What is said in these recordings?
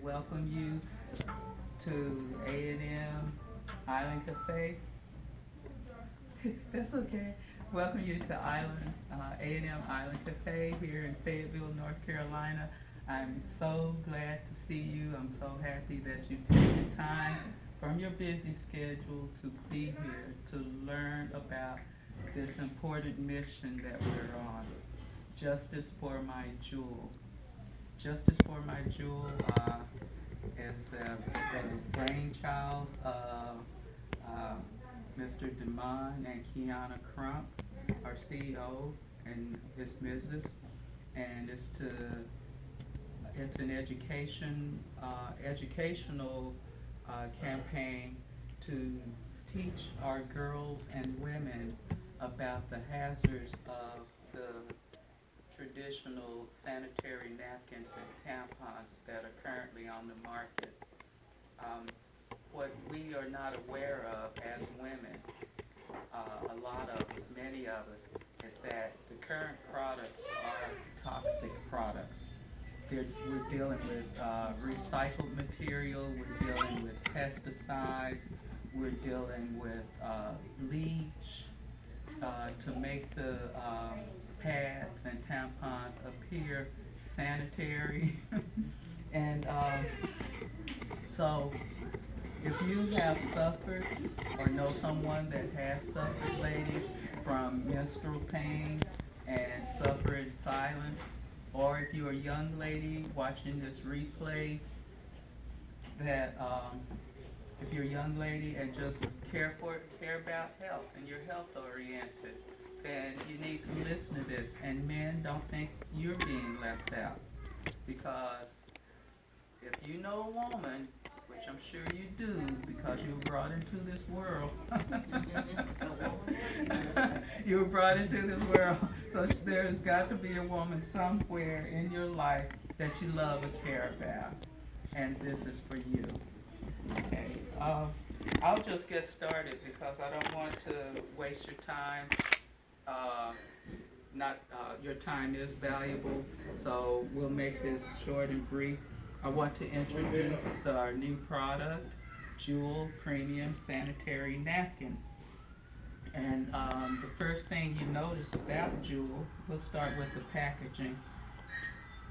welcome you to A&M Island Cafe. That's okay. Welcome you to A&M Island Cafe here in Fayetteville, North Carolina. I'm so glad to see you. I'm so happy that you've taken time from your busy schedule to be here to learn about this important mission that we're on. Justice for My Jewel. Justice for My Jewel is the brainchild of Mr. Demond and Kiana Crump, our CEO and his business, and it's an educational campaign to teach our girls and women about the hazards of the traditional sanitary napkins and tampons that are currently on the market. What we are not aware of as women, a lot of us, many of us, is that the current products are toxic products. We're dealing with recycled material, we're dealing with pesticides, we're dealing with bleach to make the pads and tampons appear sanitary. And so if you have suffered or know someone that has suffered, ladies, from menstrual pain and suffer in silence, or if you're a young lady watching this replay that if you're a young lady and just care about health and you're health oriented, then you need to listen to this. And men, don't think you're being left out, because if you know a woman, which I'm sure you do because you were brought into this world. You were brought into this world, so there's got to be a woman somewhere in your life that you love and care about, and this is for you. Okay, I'll just get started because I don't want to waste your time. Your time is valuable, so we'll make this short and brief. I want to introduce our new product, Jewel Premium Sanitary Napkin. And the first thing you notice about Jewel, we'll start with the packaging.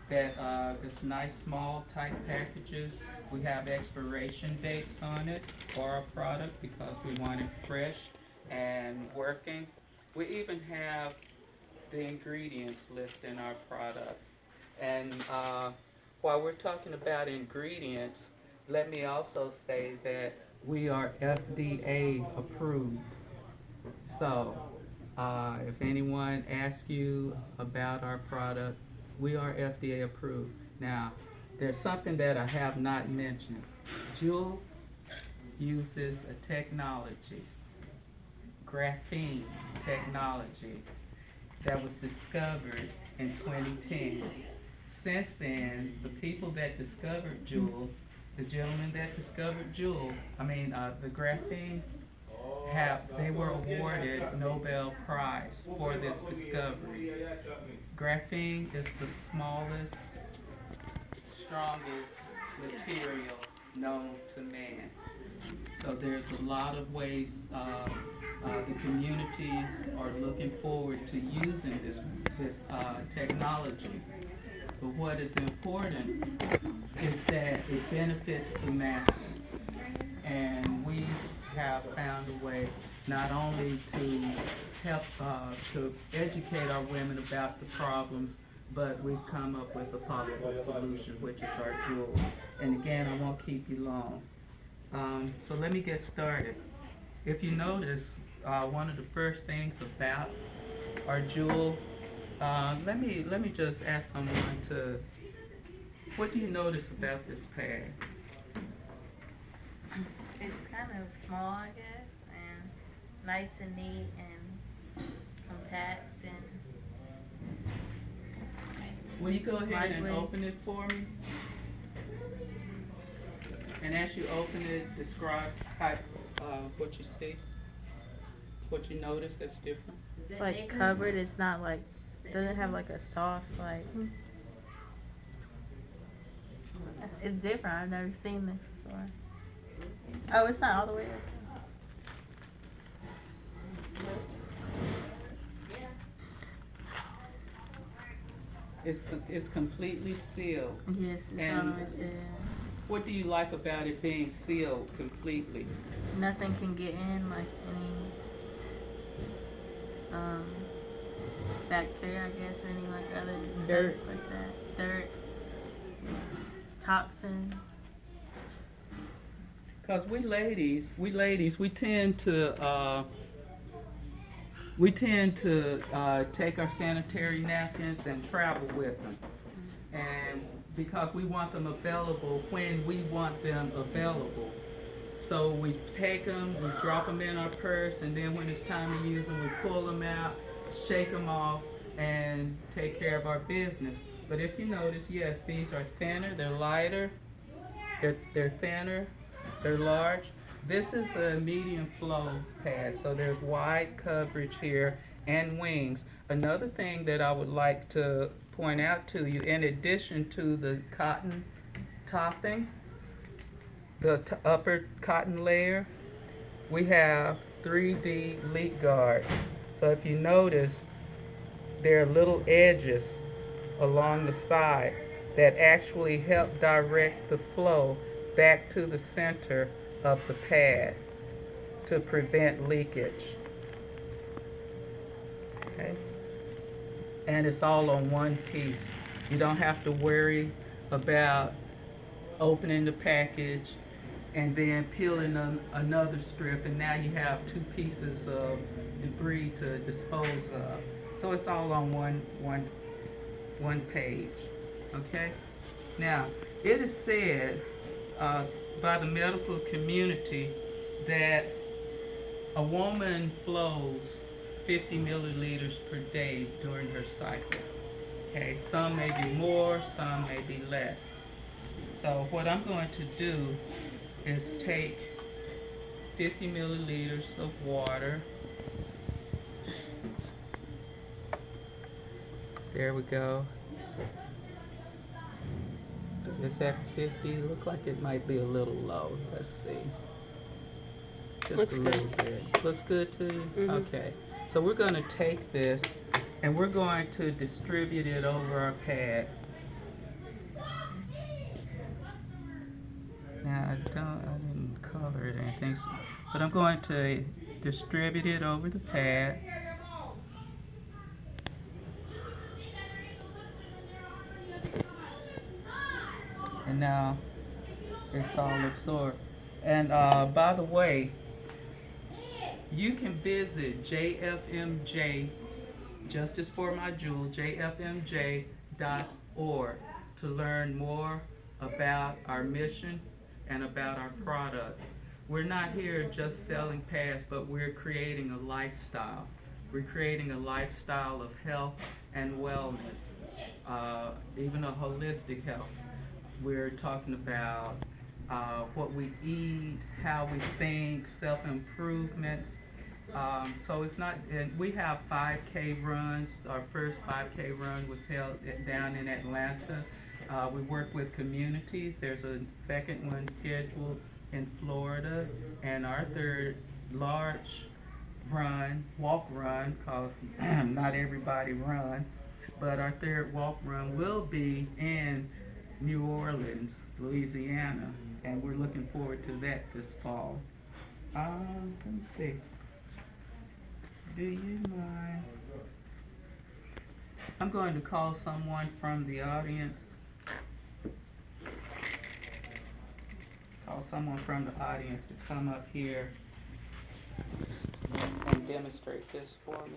That it's nice, small, tight packages. We have expiration dates on it for our product because we want it fresh and working. We even have the ingredients list in our product. And while we're talking about ingredients, let me also say that we are FDA approved. So if anyone asks you about our product, we are FDA approved. Now, there's something that I have not mentioned. Jewel uses a technology, graphene technology, that was discovered in 2010. Since then, the people that discovered Jewel, the gentleman that discovered Jewel, the graphene, they were awarded Nobel Prize for this discovery. Graphene is the smallest, strongest material known to man. So there's a lot of ways the communities are looking forward to using this technology. But what is important is that it benefits the masses. And we have found a way not only to help to educate our women about the problems, but we've come up with a possible solution, which is our Jewel. And again, I won't keep you long. So let me get started. If you notice, one of the first things about our Jewel, let me just ask someone what do you notice about this pad? It's kind of small, I guess, and nice and neat and compact and. Will you go ahead and open it for me? And as you open it, describe what you see, what you notice that's different. It's like covered. It's not like, doesn't have like a soft like. I It's different. I've never seen this before. Oh, it's not all the way up. It's completely sealed. Yes, it's And all the way sealed. what do you like about it being sealed completely? Nothing can get in, like any bacteria, I guess, or any like other Dirt. stuff like that. Dirt, toxins. Cause we ladies, we tend to take our sanitary napkins and travel with them, and because we want them available when we want them available. So we take them, we drop them in our purse, and then when it's time to use them, we pull them out, shake them off, and take care of our business. But if you notice, yes, these are thinner, they're lighter, they're thinner, they're large. This is a medium flow pad, so there's wide coverage here and wings. Another thing that I would like to point out to you, in addition to the cotton topping, the upper cotton layer, we have 3D leak guards. So if you notice, there are little edges along the side that actually help direct the flow back to the center of the pad to prevent leakage. Okay? And it's all on one piece. You don't have to worry about opening the package and then peeling another strip, and now you have two pieces of debris to dispose of. So it's all on one page. Okay? Now, it is said by the medical community that a woman flows 50 milliliters per day during her cycle. Okay, some may be more, some may be less. So what I'm going to do is take 50 milliliters of water. There we go. Is that 50? Look like it might be a little low. Let's see. Just Looks a little good. bit. Looks good to you? Mhm. Okay. So we're going to take this and we're going to distribute it over our pad. Now I didn't color it or anything, but I'm going to distribute it over the pad. And now it's all absorbed. And by the way, you can visit jfmj, Justice for My Jewel, jfmj.org, to learn more about our mission and about our product. We're not here just selling pads, but we're creating a lifestyle. We're creating a lifestyle of health and wellness, even a holistic health. We're talking about what we eat, how we think, self-improvements. So it's not, and we have 5K runs. Our first 5K run was held down in Atlanta. We work with communities. There's a second one scheduled in Florida, and our third large run, walk run, because not everybody run, but our third walk run will be in New Orleans, Louisiana, and we're looking forward to that this fall. Let me see. Do you mind? I'm going to call someone from the audience. Call someone from the audience to come up here and demonstrate this for me.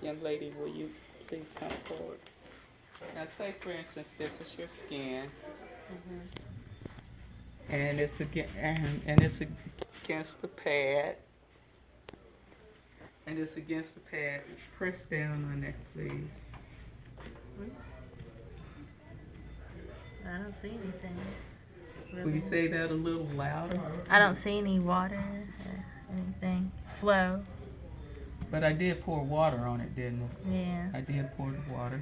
Young lady, will you please come forward? Now say for instance this is your skin. And it's against the pad. And it's against the pad. Press down on that, please. I don't see anything. Will you say that a little louder? I don't see any water or anything. Flow. But I did pour water on it, didn't I? Yeah. I did pour the water.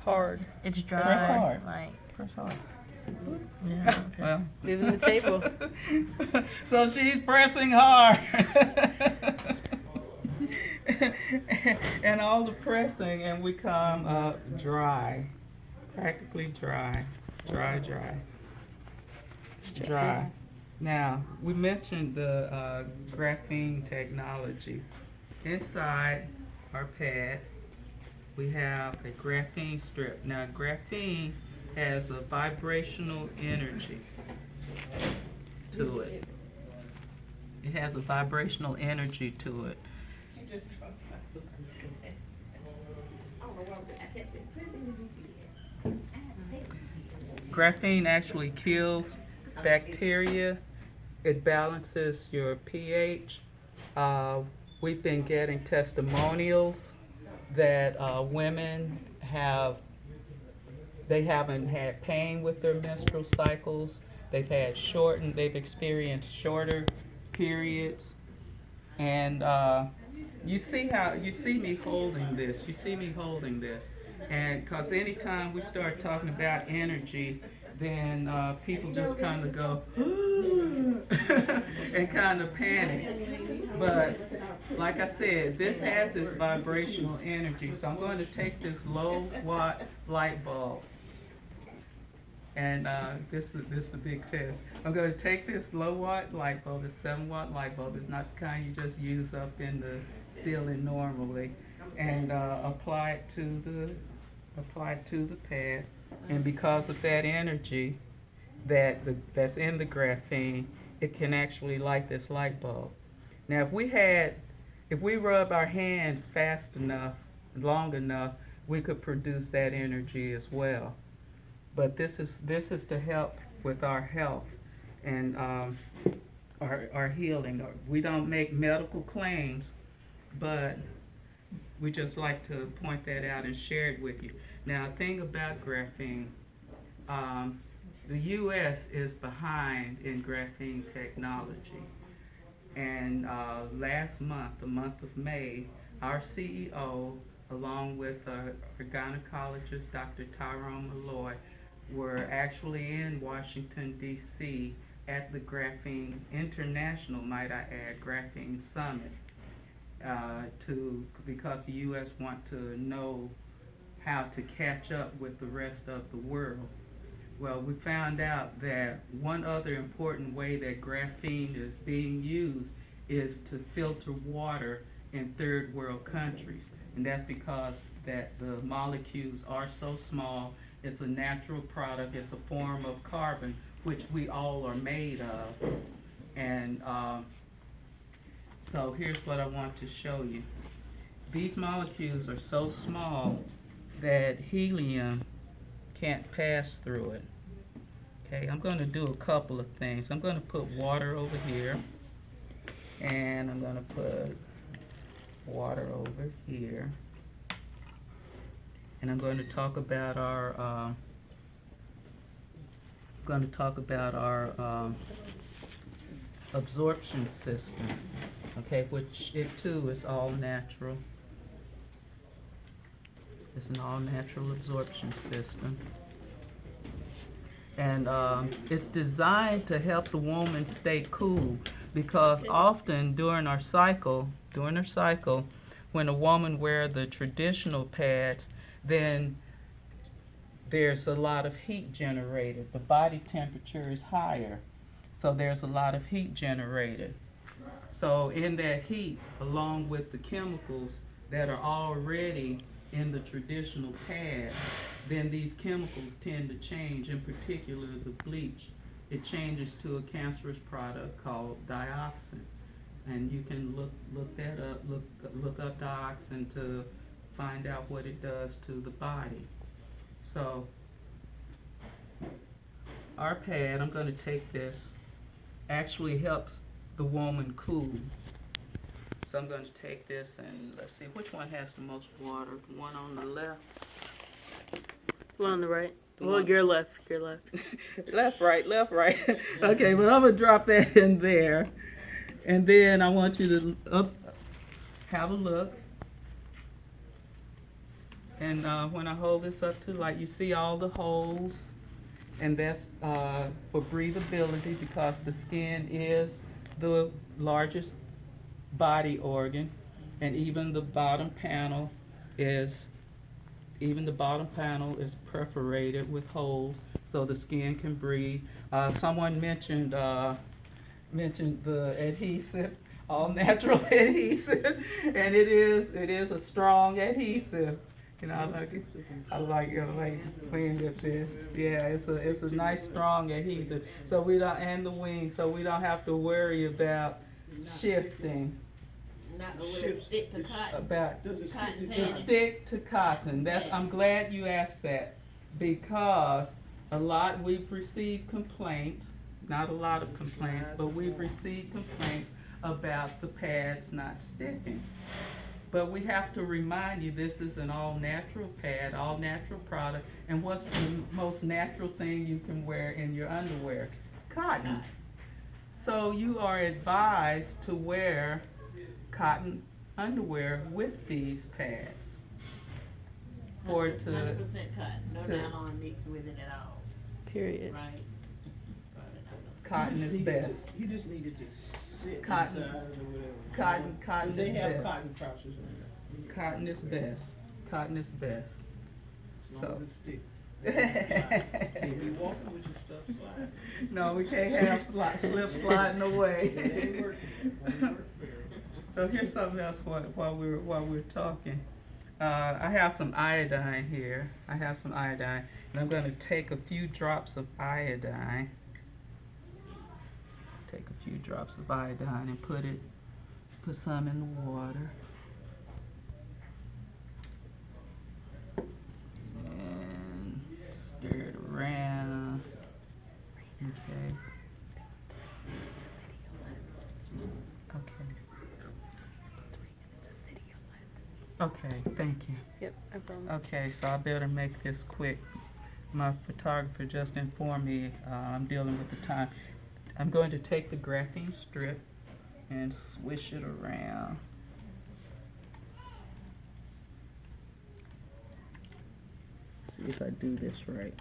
hard. It's dry. Press hard. Like, Press hard. yeah. Well. Moving the table. So she's pressing hard. And all the pressing, and we come dry, practically dry. Now, we mentioned the graphene technology. Inside our pad, we have a graphene strip. Now, graphene has a vibrational energy to it. It has a vibrational energy to it. Graphene actually kills bacteria. It balances your pH. We've been getting testimonials that women they haven't had pain with their menstrual cycles. They've experienced shorter periods. And you see me holding this. And because anytime we start talking about energy, then people just kind of go, and kind of panic. But like I said, this has this vibrational energy. So I'm going to take this low watt light bulb. And this is a big test. I'm going to take this low watt light bulb, this 7-watt light bulb. It's not the kind you just use up in the ceiling normally, and apply it to the pad. And because of that energy that's in the graphene, it can actually light this light bulb. Now, if we rub our hands fast enough, long enough, we could produce that energy as well. But this is to help with our health and our healing. We don't make medical claims, but we just like to point that out and share it with you. Now, the thing about graphene, the U.S. is behind in graphene technology. And last month, the month of May, our CEO, along with our gynecologist, Dr. Tyrone Malloy, were actually in Washington, D.C. at the Graphene International, might I add, Graphene Summit, because the U.S. want to know how to catch up with the rest of the world. Well, we found out that one other important way that graphene is being used is to filter water in third world countries. And that's because that the molecules are so small. It's a natural product. It's a form of carbon, which we all are made of. And so here's what I want to show you. These molecules are so small that helium can't pass through it. Okay, I'm going to do a couple of things. I'm going to put water over here, and I'm going to put water over here, and I'm going to talk about our absorption system. Okay, which it too is all natural. It's an all-natural absorption system. And it's designed to help the woman stay cool, because often during her cycle, when a woman wears the traditional pads, then there's a lot of heat generated. The body temperature is higher, so there's a lot of heat generated. So in that heat, along with the chemicals that are already in the traditional pad, then these chemicals tend to change, in particular the bleach. It changes to a cancerous product called dioxin. And you can look that up, look up dioxin to find out what it does to the body. So our pad, I'm going to take this, actually helps the woman cool. So I'm going to take this and let's see which one has the most water. The one on the left. One on the right. Well, your left. left, right. Okay, but I'm going to drop that in there. And then I want you to have a look. And when I hold this up to light, you see all the holes, and that's for breathability because the skin is the largest body organ, and even the bottom panel is perforated with holes so the skin can breathe. Someone mentioned the adhesive, all natural adhesive, and it is a strong adhesive. You know, I like playing with this. Yeah, it's a nice strong adhesive. So we don't, and the wing, so we don't have to worry about shifting. Not will it stick to cotton? About Cotton the pants? stick to cotton. I'm glad you asked that, because we've received complaints, not a lot of complaints, but we've received complaints about the pads not sticking. But we have to remind you, this is an all-natural pad, all-natural product, and what's the most natural thing you can wear in your underwear? Cotton. So you are advised to wear cotton underwear with these pads. 100% cotton, no to- nylon mixed with it at all, Period. right? Cotton is best. You just needed to sit Cotton. inside or whatever. Cotton They is have best. cotton pouches in there. Cotton is best. Cotton is best. As So. long as it sticks. Can't be walking with your stuff sliding. No, we can't have slip sliding away. That ain't working. Won't work very well. So here's something else while we're talking. I have some iodine here. And I'm going to take a few drops of iodine. And put some in the water. And stir it around. Okay. Okay, thank you. Yep, no problem. Okay, so I better make this quick. My photographer just informed me I'm dealing with the time. I'm going to take the graphene strip and swish it around. See if I do this right.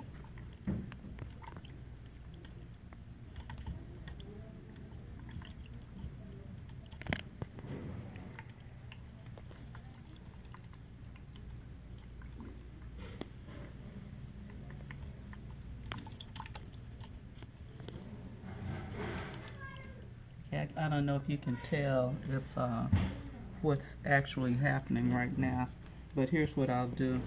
I don't know if you can tell if what's actually happening right now, but here's what I'll do.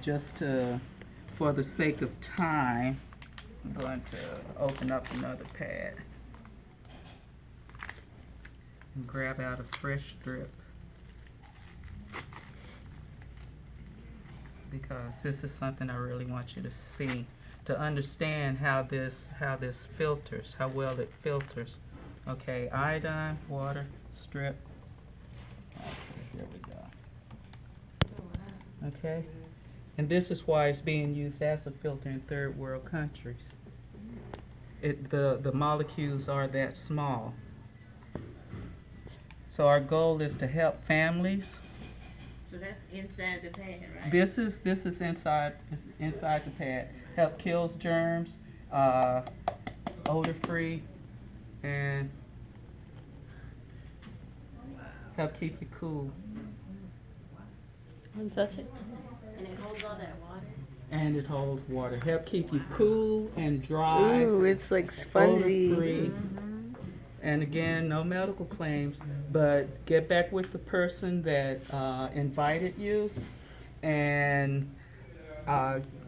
Just for the sake of time, I'm going to open up another pad and grab out a fresh strip, because this is something I really want you to see, to understand how this filters, how well it filters. Okay, iodine, water, strip. Okay, here we go. Okay, and this is why it's being used as a filter in third world countries. The molecules are that small. So our goal is to help families. So that's inside the pad, right? This is inside the pad. Help kills germs, odor free, and help keep you cool. That's it. And it holds all that water. And it holds water. Help keep you cool and dry, Ooh, it's like spongy. odor free. And again, no medical claims, but get back with the person that invited you and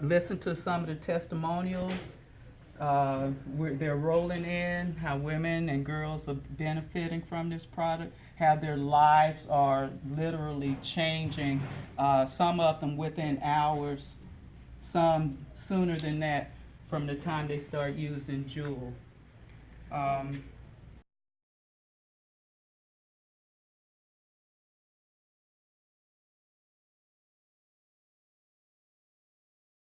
listen to some of the testimonials. They're rolling in, how women and girls are benefiting from this product, how their lives are literally changing, some of them within hours, some sooner than that, from the time they start using Jewel.